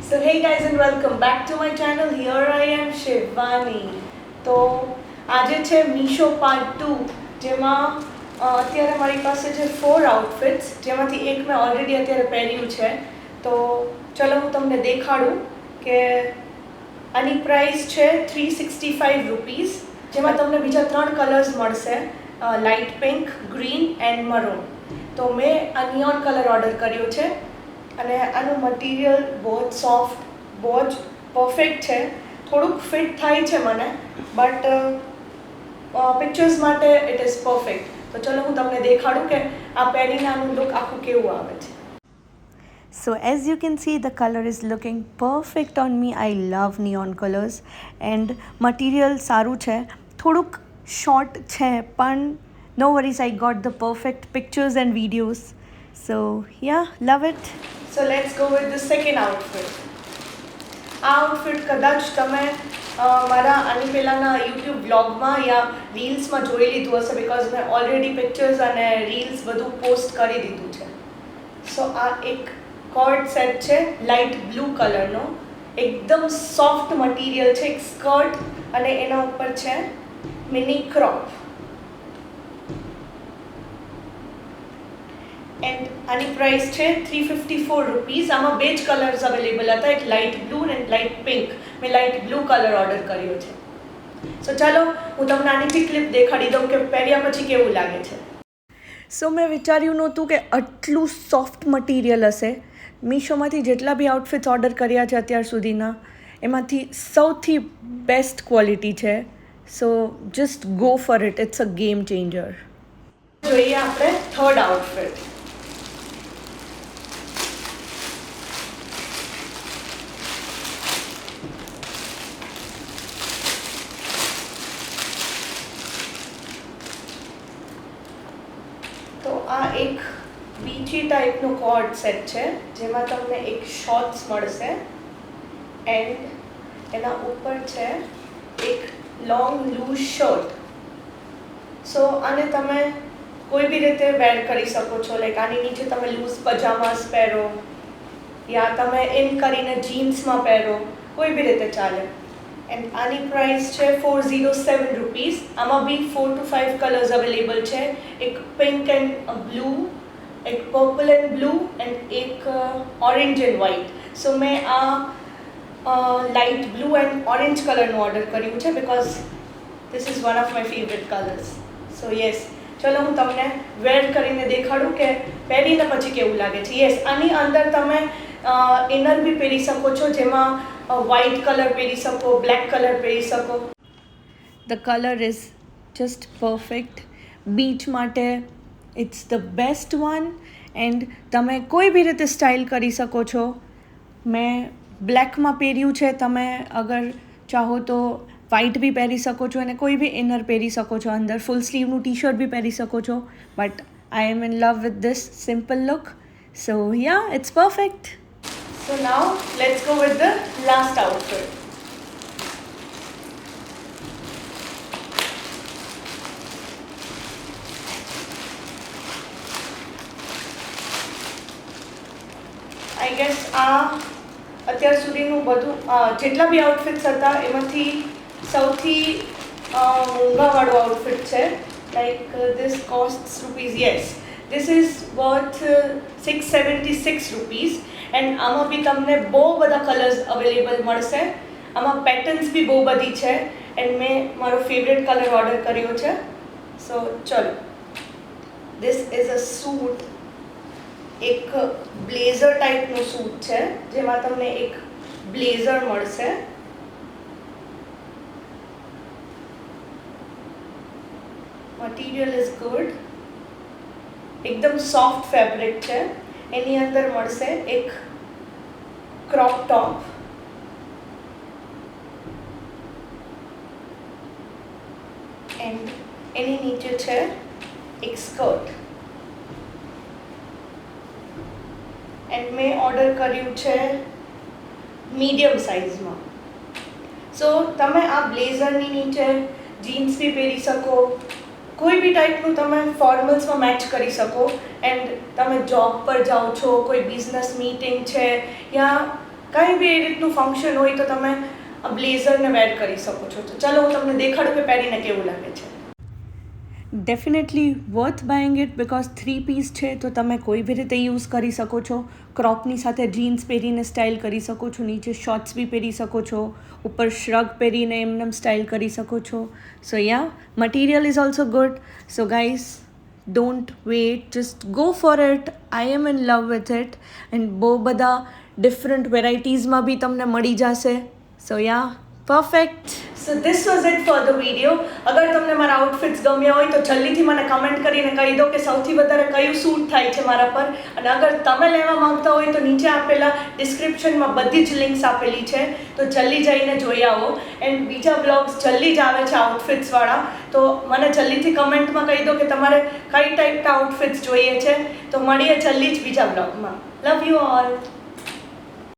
So hey guys and welcome back to my channel. Here I am Shivani. તો આજે છે Meesho part 2 જેમાં અત્યારે મારી પાસે છે 4 આઉટફિટ્સ જેમાંથી એક મેં ઓલરેડી અત્યારે પહેર્યું છે. તો ચલો હું તમને દેખાડું કે આની પ્રાઇસ છે 365 રૂપીસ જેમાં તમને બીજા 3 કલર્સ મળશે, light pink, green and maroon. તો મેં આ નિયોન કલર ઓર્ડર કર્યો છે અને આનું મટીરિયલ બહુ જ સોફ્ટ, બહુ જ પરફેક્ટ છે. થોડુંક ફિટ થાય છે મને, બટ પિક્ચર્સ માટે ઇટ ઇઝ પરફેક્ટ. તો ચલો હું તમને દેખાડું કે આ પહેરીને આનું લુક આખું કેવું આવે છે. So as you can see, the color is looking perfect on me. I love neon colors and material સારું છે. થોડુંક શોર્ટ છે પણ no worries, I got the perfect pictures and videos. So yeah, love it. So let's go with the second outfit. આ outfit કદાચ તમે મારા આની પહેલાંના યુટ્યુબ બ્લોગમાં યા રીલ્સમાં જોઈ લીધું હશે, બિકોઝ મેં ઓલરેડી પિક્ચર્સ અને રીલ્સ બધું પોસ્ટ કરી દીધું છે. સો આ એક કોર્ડ સેટ છે લાઇટ બ્લુ કલરનો, એકદમ સોફ્ટ મટીરિયલ છે, એક સ્કર્ટ અને એના ઉપર છે મિની ક્રોપ. એન્ડ આની પ્રાઇસ છે 354 રૂપીસ. આમાં બે જ કલર્સ અવેલેબલ હતા, એક light blue and light pink. મેં લાઇટ બ્લુ કલર ઓર્ડર કર્યો છે. સો ચાલો હું તમને આની ક્લિપ દેખાડી દઉં કે પહેર્યા પછી કેવું લાગે છે. સો મેં વિચાર્યું નહોતું કે આટલું સોફ્ટ મટીરિયલ હશે. મીશોમાંથી જેટલા બી આઉટફિટ્સ ઓર્ડર કર્યા છે અત્યાર સુધીના, એમાંથી સૌથી બેસ્ટ ક્વોલિટી છે. So just go for it, it's a game changer. જોઈએ આપણે થર્ડ આઉટફિટ. તો આ એક બીજી ટાઈપનું કોર્ડ સેટ છે જેમાં તમને એક શોર્ટ્સ મળશે એન્ડ એના ઉપર છે એક લોંગ લૂઝ શર્ટ. સો આને તમે કોઈ બી રીતે વેર કરી શકો છો. લાઈક આની નીચે તમે લૂઝ પજામાસ પહેરો યા તમે ઇન કરીને જીન્સમાં પહેરો, કોઈ બી રીતે ચાલે. એન્ડ આની પ્રાઇસ છે 407 રૂપીસ. આમાં બી 4 to 5 કલર્સ અવેલેબલ છે, એક પિંક એન્ડ બ્લુ, એક પર્પલ એન્ડ બ્લુ એન્ડ એક ઓરેન્જ એન્ડ વ્હાઇટ. સો મેં આ લાઇટ બ્લુ એન્ડ ઓરેન્જ કલરનું ઓર્ડર કર્યું છે because this is one of my favourite colours. So yes, ચલો હું તમને વેર કરીને દેખાડું કે પહેરીને પછી કેવું લાગે છે. યસ, આની અંદર તમે ઇનર બી પહેરી શકો છો, જેમાં વ્હાઇટ કલર પહેરી શકો, બ્લેક કલર પહેરી શકો. The colour is just perfect. Beach માટે it's the best one and તમે કોઈ બી રીતે સ્ટાઇલ કરી શકો છો. મેં બ્લેકમાં પહેર્યું છે, તમે અગર ચાહો તો વ્હાઇટ બી પહેરી શકો છો અને કોઈ બી ઇનર પહેરી શકો છો, અંદર ફૂલ સ્લીવનું ટી શર્ટ બી પહેરી શકો છો. But I am in love with this simple look. So yeah, it's perfect. So now let's go with the last outfit. I guess આ અત્યાર સુધીનું બધું જેટલા બી આઉટફિટ્સ હતા એમાંથી સૌથી મોંઘાવાળું આઉટફિટ છે. Like this cost rupees, yes, this is worth 676 rupees. And આમાં બી તમને બહુ બધા કલર્સ અવેલેબલ મળશે. આમાં પેટર્ન્સ બી બહુ બધી છે એન્ડ મેં મારો ફેવરેટ કલર ઓર્ડર કર્યો છે. સો ચલો, ધીસ ઇઝ અ સૂટ. એક બ્લેઝર ટાઈપનું સૂટ છે જેમાં તમને એક બ્લેઝર મળશે. મટીરિયલ ઇઝ ગુડ, એકદમ સોફ્ટ ફેબ્રિક છે. એની અંદર મળશે એક ક્રોપ ટોપ એન્ડ એની નીચે છે એક સ્કર્ટ. એન્ડ મેં ઓર્ડર કર્યું છે મીડિયમ સાઇઝમાં. સો તમે આ બ્લેઝરની નીચે જીન્સ બી પહેરી શકો, કોઈ બી ટાઈપનું તમે ફોર્મલ્સમાં મેચ કરી શકો. એન્ડ તમે જોબ પર જાઓ છો, કોઈ બિઝનેસ મીટિંગ છે યા કંઈ બી એ રીતનું ફંક્શન હોય તો તમે બ્લેઝરને વેર કરી શકો છો. તો ચલો હું તમને દેખાડું કે પહેરીને કેવું લાગે છે. Definitely worth buying it because 3 piece છે તો તમે કોઈ બી રીતે યુઝ કરી શકો છો. ક્રોપની સાથે જીન્સ પહેરીને સ્ટાઇલ કરી શકો છો, નીચે શોર્ટ્સ બી પહેરી શકો છો, ઉપર શ્રગ પહેરીને એમને સ્ટાઇલ કરી શકો છો. So yeah, material is also good. So guys, don't wait, just go for it. I am in love with it and બહુ બધા ડિફરન્ટ વેરાયટીઝમાં બી તમને મળી જશે. So yeah, perfect. So this was it for the video. અગર તમને મારા આઉટફિટ્સ ગમ્યા હોય તો જલ્દીથી મને કમેન્ટ કરીને કહી દો કે સૌથી વધારે કયું સૂટ થાય છે મારા પર. અને અગર તમે લેવા માંગતા હોય તો નીચે આપેલા ડિસ્ક્રિપ્શનમાં બધી જ લિંક્સ આપેલી છે, તો જલ્દી જઈને જોઈ આવો. એન્ડ બીજા બ્લોગ્સ જલ્દી જ આવે છે આઉટફિટ્સવાળા, તો મને જલ્દીથી કમેન્ટમાં કહી દો કે તમારે કઈ ટાઈપના આઉટફિટ્સ જોઈએ છે. તો મળીએ જલ્દી જ બીજા બ્લોગમાં. Love you all.